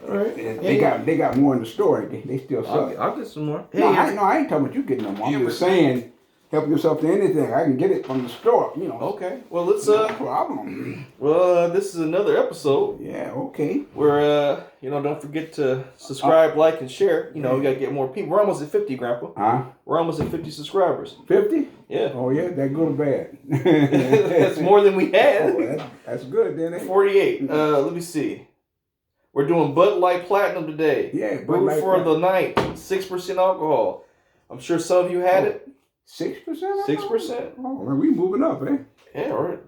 All right. They got more in the store. They still sell it. I'll get some more. Hey, No, I ain't talking about you getting them. I'm just saying, help yourself to anything. I can get it from the store. Okay. Well, let's no problem. Well, this is another episode. Yeah. Okay. Where don't forget to subscribe, like, and share. We gotta get more people. We're almost at 50, Grandpa. Huh? We're almost at 50 subscribers. 50? Yeah. Oh yeah, that good or bad? That's more than we had. Oh, that's good, then. 48. Let me see. We're doing Bud Light Platinum today. Yeah, Bud Brewed Light for the night. 6% alcohol. I'm sure some of you had it. 6%? 6%. Oh, man, we moving up, eh? Yeah, all right.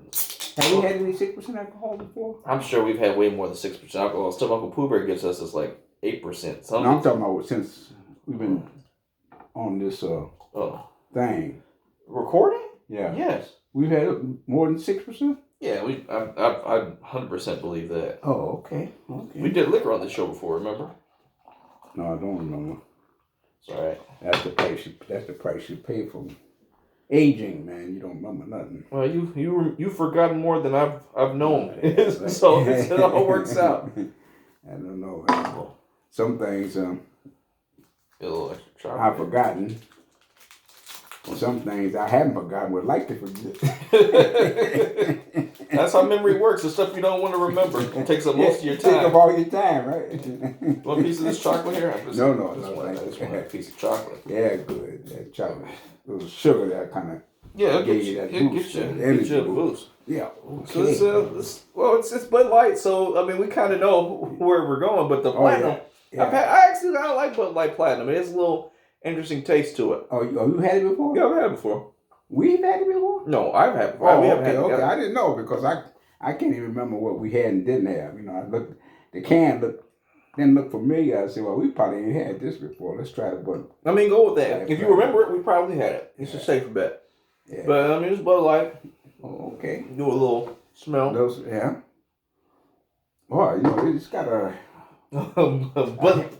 Have we had any 6% alcohol before? I'm sure we've had way more than 6% alcohol. Stuff Uncle Pooh Bear gives us is like 8%. No, I'm talking about since we've been on this thing. Recording? Yeah. Yes. We've had more than 6%? Yeah, I 100% believe that. Oh, okay. We did liquor on the show before, remember? No, I don't remember. It's all right. That's the price you pay for aging, man. You don't remember nothing. Well, you've forgotten more than I've known, so it all works out. I don't know. Some things a little extra chocolate. I've forgotten. Some things I haven't forgotten would like to forget. That's how memory works. The stuff you don't want to remember takes up most of your time. Take up all your time, right? One piece of this chocolate here? No. I just want a piece of chocolate. Yeah, good. That chocolate. A little sugar that kind of gave you that boost. Get you a boost. Yeah. Okay. So it's Bud Light, so I mean we kind of know where we're going, but the Platinum. Yeah. I like Bud Light Platinum. It has a little interesting taste to it. Oh, you had it before? Yeah, I've had it before. We've had it before? No, I've had it before. Okay. I didn't know because I can't even remember what we had and didn't have. I looked, the can didn't look familiar. I said, well, we probably ain't had this before. Let's try it. But I mean, go with that. If you remember it, we probably had it. It's a safer bet. Yeah. But I mean, it's Bud Light. Oh, okay. Do a little smell. Yeah. Boy, it's got a. But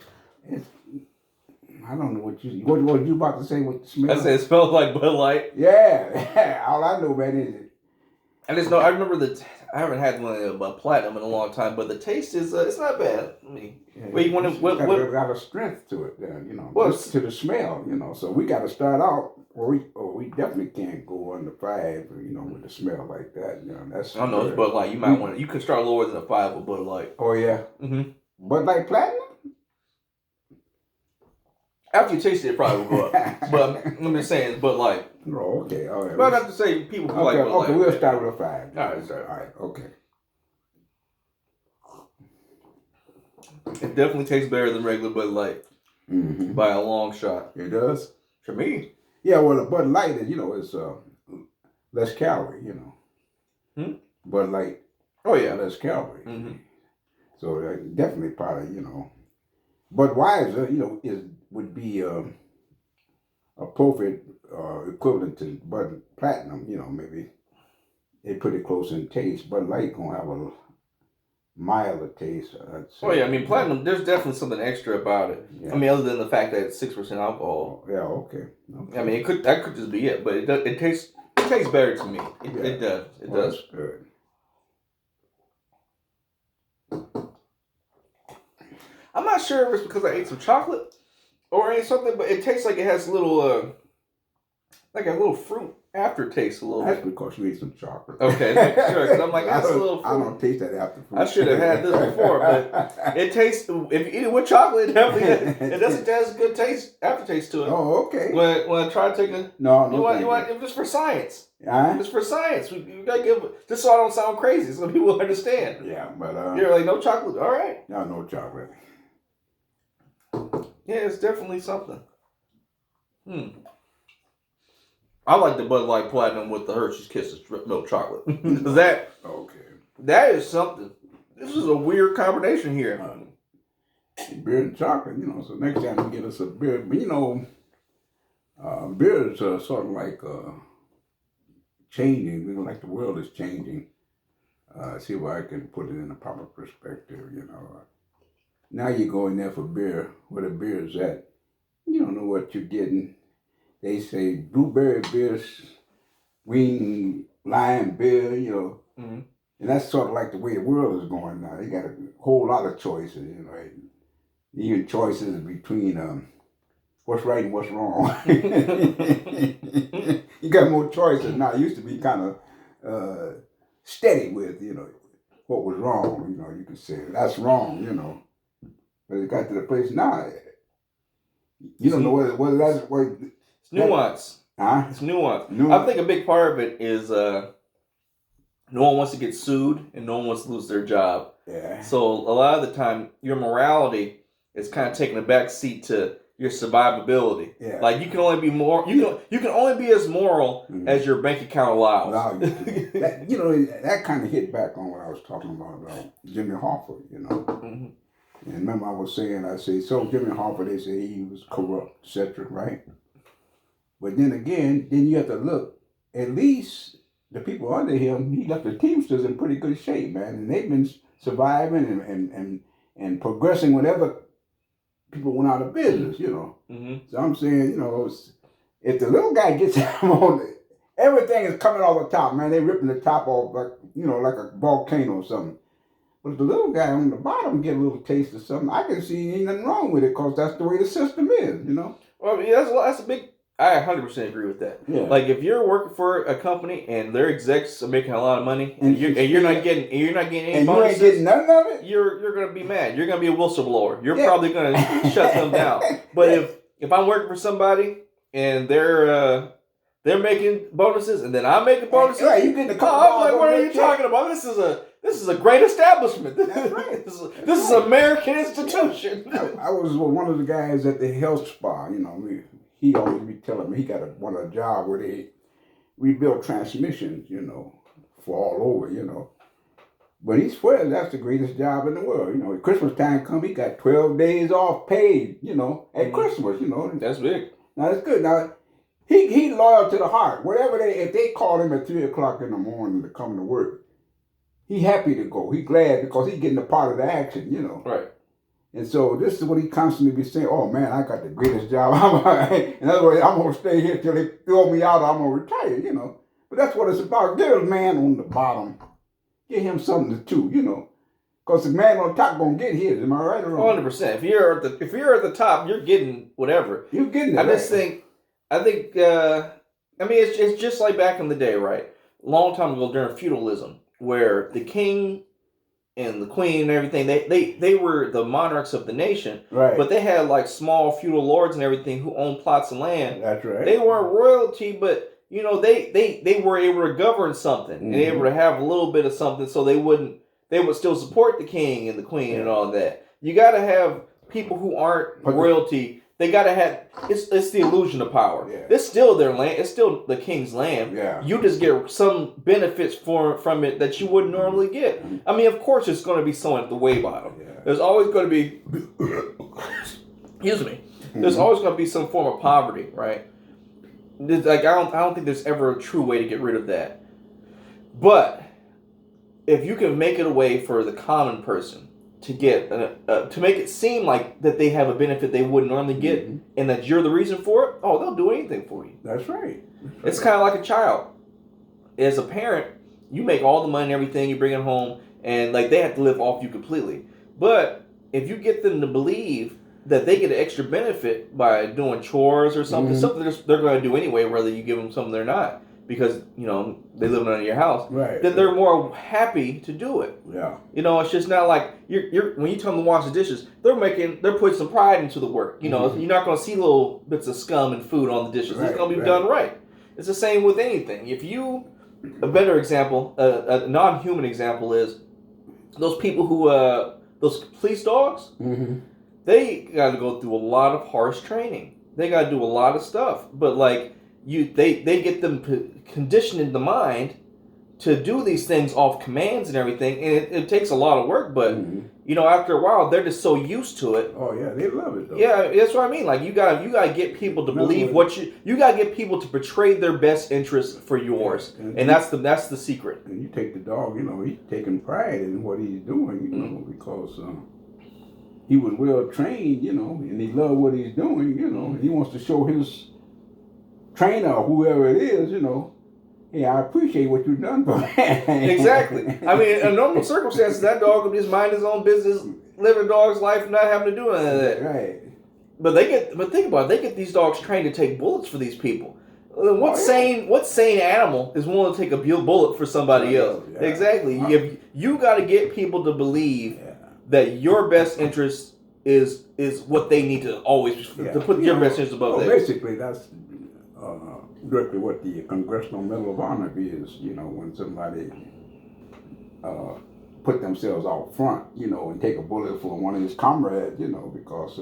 I don't know what you about to say with the smell. I said it smells like Bud Light. Yeah. All I know about it is it. I remember I haven't had one of Platinum in a long time, but the taste is it's not bad. I mean, it's got a strength to it, to the smell, So we got to start out. We definitely can't go under 5, with the smell like that. That's. I know it's Bud Light. You might want to. You can start lower than a 5 with Bud Light. Oh yeah. Mm-hmm. Bud Light Platinum. After you taste it, it probably will go up. But I'm just saying it's Bud Light. Oh, okay. All right. But I have to say people who like Bud Light. Okay, we'll start with a 5. All right, sorry. All right, okay. It definitely tastes better than regular Bud Light. Mm-hmm. By a long shot. It does? For me. Yeah, well, the Bud Light is, it's less calorie, Bud Light. Oh, yeah. Less calorie. Mm-hmm. So definitely probably, Budweiser, would be a perfect equivalent to Bud Platinum, maybe they pretty close in taste. Bud Light gonna have a milder taste. Oh yeah, I mean Platinum. There's definitely something extra about it. Yeah. I mean, other than the fact that it's 6% alcohol. Yeah. Okay. I mean, that could just be it, but it tastes better to me. It does. It does. That's good. I'm not sure if it's because I ate some chocolate or something, but it tastes like it has a little, like a little fruit aftertaste a little That's bit. That's because you ate some chocolate. Okay, sure. Because I'm like, that's a little fruit. I don't taste that after fruit. I should have had this before, but it tastes, if you eat it with chocolate, it doesn't have a good aftertaste to it. Oh, okay. When I try to take a... No. You want just for science. Yeah. It's for science. You gotta give, just so I don't sound crazy, so people understand. Yeah, but... You're like, no chocolate? All right. No chocolate. Yeah, it's definitely something. I like the Bud Light Platinum with the Hershey's Kisses milk chocolate. That is something. This is a weird combination here. Beer and chocolate, so next time we get us a beer, but beer is sort of like changing, like the world is changing. See where I can put it in a proper perspective, Now you go in there for beer, where the beer is at. You don't know what you're getting. They say blueberry beer, green lime beer, Mm-hmm. And that's sort of like the way the world is going now. They got a whole lot of choices, you know, even choices between what's right and what's wrong. You got more choices now. It used to be kind of steady with, you know, what was wrong. You know, you could say that's wrong, you know. But it got to the place now. You don't know whether that's what. It's nuance. It's nuance. I think a big part of it is no one wants to get sued and no one wants to lose their job. Yeah. So a lot of the time, your morality is kind of taking a back seat to your survivability. Yeah. Like you can only be more. You can only be as moral as your bank account allows. That, you know, that kind of hit back on what I was talking about Jimmy Hoffa. You know. Mm-hmm. And remember, I say, so Jimmy Hoffa, they say he was corrupt, etc. Right? But then again, you have to look. At least the people under him, he left the Teamsters in pretty good shape, man, and they've been surviving and progressing whenever people went out of business, you know. Mm-hmm. So I'm saying, you know, if the little guy gets him on, everything is coming off the top, man. They ripping the top off like, you know, like a volcano or something. But if the little guy on the bottom get a little taste of something, I can see ain't nothing wrong with it because that's the way the system is, you know. Well, yeah, that's a big. I 100% agree with that. Yeah. Like if you're working for a company and their execs are making a lot of money and you're not getting any and bonuses, you ain't getting none of it, you're gonna be mad. You're gonna be a whistleblower. You're probably gonna shut them down. But if I'm working for somebody and they're making bonuses and then I'm making bonuses, right, you getting the I'm like, what are you talking about? This is a great establishment. That's right. This is an American institution. I was with one of the guys at the health spa. You know, he always be telling me he got a job where they rebuild transmissions, you know, for all over, you know. But he swears that's the greatest job in the world. You know, at Christmas time come, he got 12 days off paid, you know, at Christmas, you know. That's big. Now, that's good. Now, he loyal to the heart. If they call him at 3 o'clock in the morning to come to work, he happy to go. He glad because he getting a part of the action, you know. Right. And so this is what he constantly be saying, oh man, I got the greatest job. In other words, I'm going to stay here till they throw me out or I'm going to retire, you know. But that's what it's about. Get a man on the bottom. Get him something to chew, you know. Because the man on top going to get his. Am I right or wrong? 100%. If you're at the top, you're getting whatever. You're getting it. I think, it's just like back in the day, right? A long time ago during feudalism, where the king and the queen and everything, they were the monarchs of the nation. Right. But they had like small feudal lords and everything who owned plots of land. That's right. They weren't royalty, but you know, they were able to govern something and able to have a little bit of something so they would still support the king and the queen and all that. You gotta have people who aren't royalty. They gotta have it's the illusion of power. Yeah. It's still their land. It's still the king's land. Yeah. You just get some benefits from it that you wouldn't normally get. I mean, of course, it's going to be someone at the way bottom. Yeah. There's always going to be. Excuse me. There's always going to be some form of poverty, right? Like I don't think there's ever a true way to get rid of that. But if you can make it a way for the common person to get to make it seem like that they have a benefit they wouldn't normally get, and that you're the reason for it, they'll do anything for you. That's right. It's kind of like a child. As a parent, you make all the money and everything, you bring it home, and like they have to live off you completely. But if you get them to believe that they get an extra benefit by doing chores or something, something they're going to do anyway, whether you give them something or not, because you know they live under your house, right? Then they're more happy to do it. Yeah. You know, it's just not like you're when you tell them to wash the dishes, they're putting some pride into the work. You know, you're not going to see little bits of scum and food on the dishes. It's going to be done right. It's the same with anything. A better example, a non-human example is those people who those police dogs. They got to go through a lot of harsh training. They got to do a lot of stuff, but like. They get them conditioned in the mind to do these things off commands and everything, and it takes a lot of work. But you know, after a while, they're just so used to it. Oh yeah, they love it though. Yeah, that's what I mean. Like you gotta get people to believe you gotta get people to portray their best interest for yours, and that's the secret. And you take the dog, you know, he's taking pride in what he's doing, you know, because he was well trained, you know, and he loved what he's doing, you know, and he wants to show his trainer or whoever it is, you know, hey, I appreciate what you've done for me. Exactly. I mean, in normal circumstances, that dog would just mind his own business, living a dog's life, not having to do any of that. Right. But think about it, they get these dogs trained to take bullets for these people. What sane animal is willing to take a bullet for somebody else? Yeah. Exactly. You got to get people to believe that your best interest is what they need to always to put your best interest above theirs. Basically, that's directly what the Congressional Medal of Honor is. You know, when somebody put themselves out front, you know, and take a bullet for one of his comrades, you know, because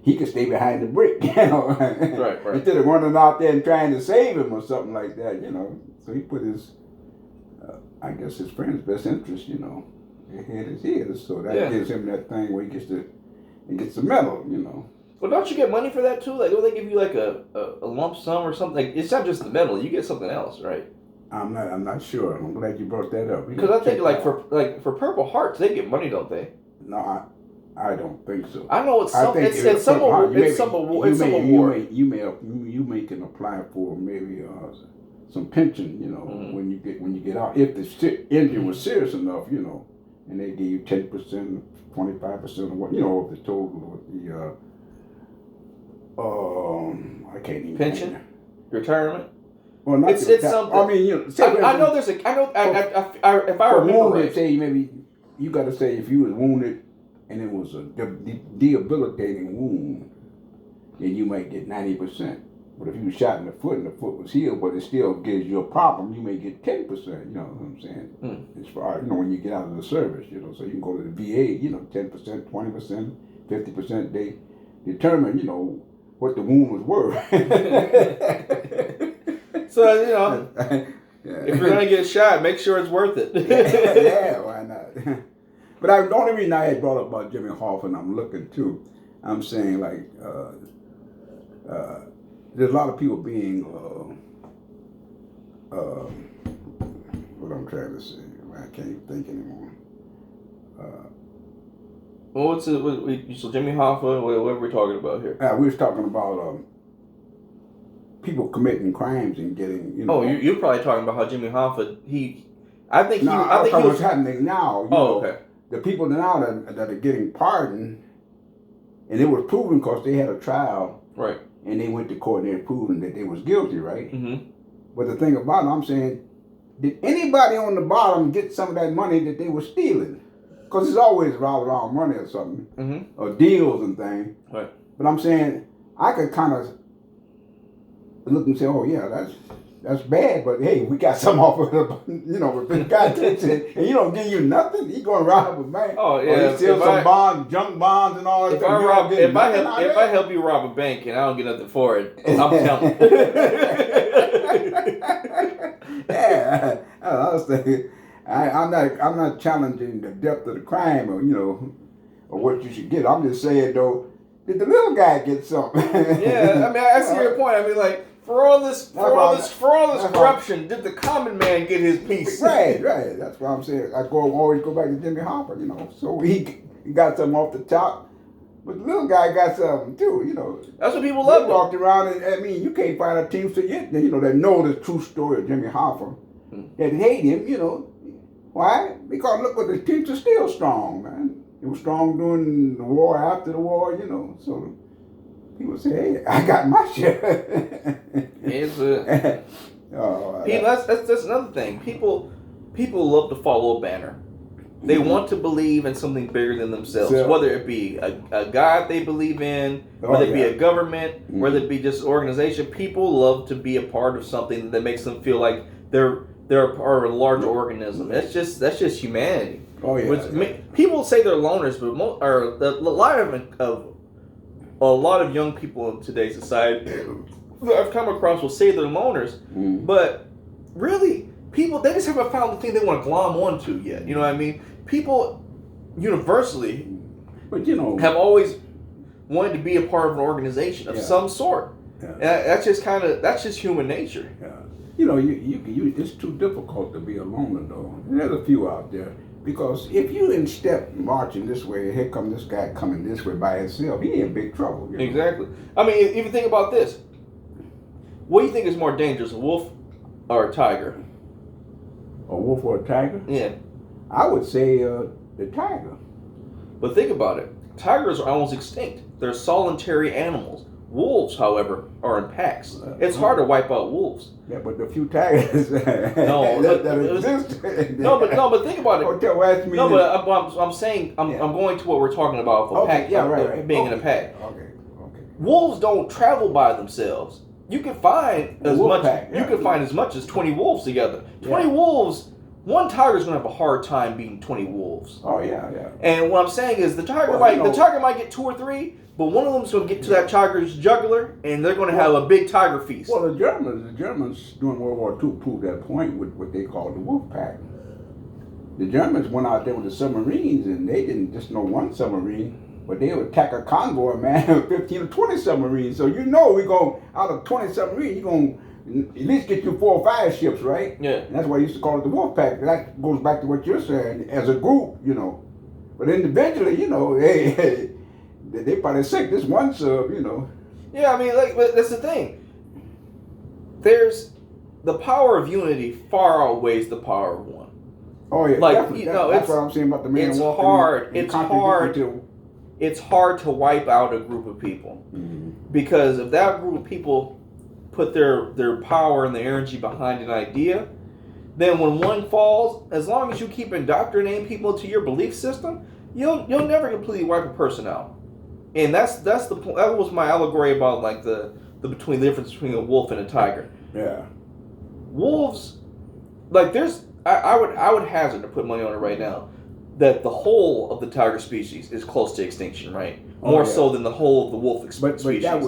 he could stay behind the brick, you know, right. Instead of running out there and trying to save him or something like that, you know. So he put his, I guess, his friend's best interest, you know, ahead of his. So that gives him that thing where he gets the medal, you know. Well, don't you get money for that too? Like, don't they give you like a lump sum or something? Like, it's not just the medal; you get something else, right? I'm not sure. I'm glad you brought that up. Because I think for Purple Hearts, they get money, don't they? No, I don't think so. I know it's some award. You may can apply for maybe some pension, you know, when you get out. If the injury was serious enough, you know, and they give you 10%, 25% of what, you know, of the total of the I can't even pension, retirement. Well, not it's something. I mean, you know, I know there's if I remember right. Say maybe you got to say if you was wounded and it was a debilitating wound, then you might get 90%. But if you were shot in the foot and the foot was healed, but it still gives you a problem, you may get 10%. You know what I'm saying? As far as, you know, when you get out of the service, you know, so you can go to the VA, you know, 10%, 20%, 50%. They determine, you know, what the wound was worth. So, you know, if you're gonna get shot, make sure it's worth it. Yeah, why not? But the only reason I had brought up about Jimmy Hoffa, and I'm looking too, I'm saying like there's a lot of people being what I'm trying to say. I can't even think anymore. Well, so Jimmy Hoffa, what were we talking about here? We was talking about people committing crimes and getting, you know. Oh, you're probably talking about how Jimmy Hoffa, I think what's happening now. You know, okay. The people now that are getting pardoned, and it was proven because they had a trial, right? And they went to court and they proven that they was guilty, right? Mm-hmm. But the thing about it, I'm saying, did anybody on the bottom get some of that money that they were stealing? Because it's always around money or something, or deals and things. Right. But I'm saying, I could kind of look and say, oh yeah, that's bad, but hey, we got some off of the, you know, with this guy and you don't give you nothing, he gonna rob a bank. Oh yeah, or he steal some bonds, junk bonds and all that stuff. If I help you rob a bank and I don't get nothing for it, I'm telling. Yeah, I was thinking, I'm not challenging the depth of the crime or, you know, or what you should get. I'm just saying though, did the little guy get something? Yeah, I mean, I see your point. I mean, like, for all this corruption, did the common man get his piece? Right. That's what I'm saying. I always go back to Jimmy Hoffa, you know. So he got something off the top, but the little guy got something too, you know. That's what people love. Walked around, and I mean, you can't find a teamster yet, you know, that know the true story of Jimmy Hoffa, that hate him, you know. Why? Because look, what the teamster's still strong, man. It was strong during the war, after the war, you know. So people say, "Hey, I got my share." That's another thing. People love to follow a banner. They want to believe in something bigger than themselves, whether it be a God they believe in, whether it be a government, whether it be just an organization. People love to be a part of something that makes them feel like they're a part of a larger organism. That's just humanity. Oh yeah. People say they're loners, but a lot of young people in today's society that I've come across will say they're loners, but really, they just haven't found the thing they want to glom onto yet. You know what I mean? People universally, but you know, have always wanted to be a part of an organization of some sort. Yeah. And that's just human nature. Yeah. You know, you it's too difficult to be a loner though. There's a few out there. Because if you in step marching this way, here come this guy coming this way by himself, he in big trouble. You know? Exactly. I mean, even think about this. What do you think is more dangerous, a wolf or a tiger? A wolf or a tiger? Yeah. I would say the tiger. But think about it. Tigers are almost extinct. They're solitary animals. Wolves, however, are in packs. It's hard to wipe out wolves. Yeah, but the few tigers that exist. But think about it. No, but I'm saying I'm going to what we're talking about for pack. Yeah, right. Being in a pack. Okay. Wolves don't travel by themselves. You can find as much. Pack, you can find as much as 20 wolves together. 20 wolves. One tiger's gonna have a hard time beating 20 wolves. Oh yeah. And what I'm saying is the tiger might get 2 or 3, but one of them's gonna get to that tiger's jugular, and they're gonna have a big tiger feast. Well, the Germans during World War II proved that point with what they called the wolf pack. The Germans went out there with the submarines, and they didn't just know one submarine, but they would attack a convoy, man, 15 or 20 submarines. So we're going out of 20 submarines, you're going at least get you 4 or 5 ships, right? Yeah. And that's why I used to call it the wolf pack. That goes back to what you're saying. As a group, but individually, they probably sick. This one sub, Yeah, I mean, but that's the thing. There's the power of unity far outweighs the power of one. Oh yeah, definitely. That's what I'm saying about the man walking. It's hard to wipe out a group of people, because if that group of people put their power and their energy behind an idea, then when one falls, as long as you keep indoctrinating people to your belief system, you'll never completely wipe a person out. And that's the point. That was my allegory about like the difference between a wolf and a tiger. Yeah. Wolves, like I would hazard to put money on it right now that the whole of the tiger species is close to extinction, right? More so than the whole of the wolf species. And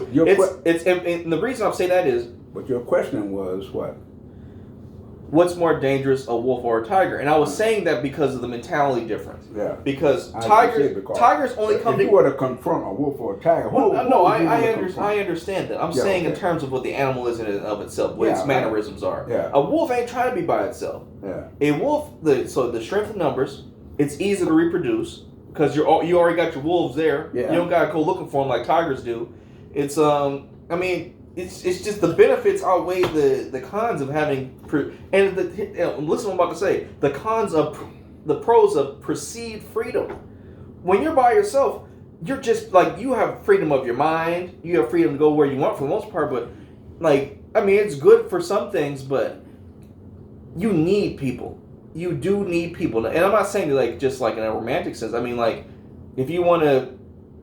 the reason I'm saying that is. But your question was what? What's more dangerous, a wolf or a tiger? And I was saying that because of the mentality difference. Yeah. Because tigers only come. If you were to confront a wolf or a tiger, I understand that. I'm saying in terms of what the animal is in and of itself, what its mannerisms are. Yeah. A wolf ain't trying to be by itself. Yeah. A wolf, so the strength of numbers, it's easy to reproduce because you already got your wolves there. Yeah. You don't gotta go looking for them like tigers do. It's It's just the benefits outweigh the cons of having listen what I'm about to say. The pros of perceived freedom. When you're by yourself, you're just like you have freedom of your mind. You have freedom to go where you want for the most part. But it's good for some things, but you need people. You do need people, and I'm not saying just in a romantic sense. I mean, if you want to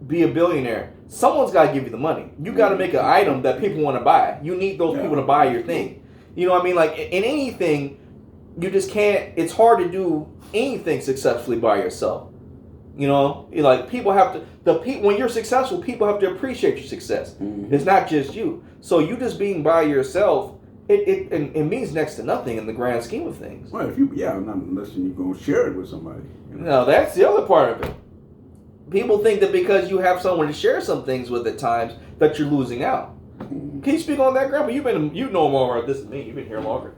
be a billionaire, someone's got to give you the money. You got to make an item that people want to buy. You need those people to buy your thing. You know what I mean? In anything, you just can't. It's hard to do anything successfully by yourself. People have to. When you're successful, people have to appreciate your success. Mm-hmm. It's not just you. So you just being by yourself. It means next to nothing in the grand scheme of things. Well, unless you're going to share it with somebody. No, that's the other part of it. People think that because you have someone to share some things with at times that you're losing out. Can you speak on that, Grandpa? You know more about this than me. You've been here longer.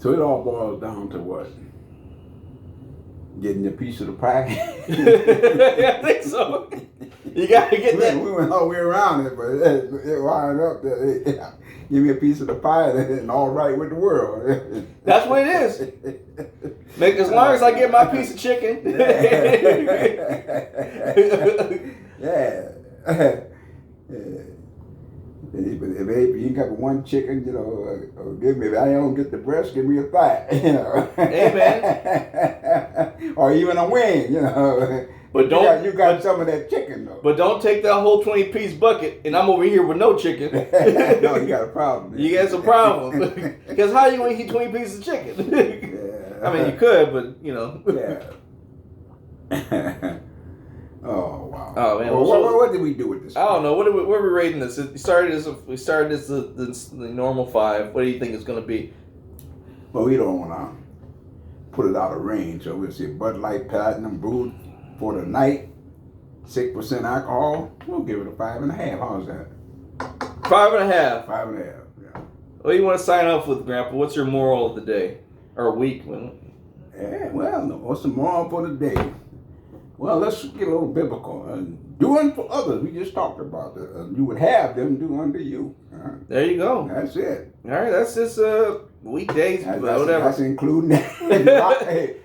So it all boils down to what? Getting a piece of the pie? I think so. You got to get that. We went all the way around it, but it wound up that give me a piece of the pie and all right with the world. That's what it is. As long as I get my piece of chicken. Yeah. If you got one chicken, give me. If I don't get the breast, give me a thigh. Hey man. Or even a wing, But you got some of that chicken though. But don't take that whole 20-piece bucket, and I'm over here with no chicken. No, you got a problem. Man. You got some problems. Because how you want to eat 20 pieces of chicken? Yeah. I mean, you could, but Yeah. Oh wow! Oh man! What did we do with this? I don't know. What are we rating this? We started as the normal 5. What do you think it's going to be? Well, we don't want to put it out of range, so we'll say Bud Light Platinum brewed for the night, 6% alcohol. We'll give it a 5.5. How's that? 5.5. 5.5. Yeah. What do you want to sign off with, Grandpa? What's your moral of the day or week? Yeah. Well, what's the moral for the day? Well, let's get a little biblical. Do unto others. We just talked about that. You would have them do unto you. There you go. That's it. All right, that's just weekdays, whatever. That's including that.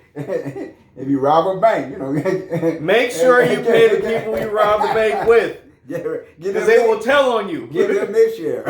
If you rob a bank, you know. Make sure you pay the people you rob the bank with. Because they will tell on you. Give them this share.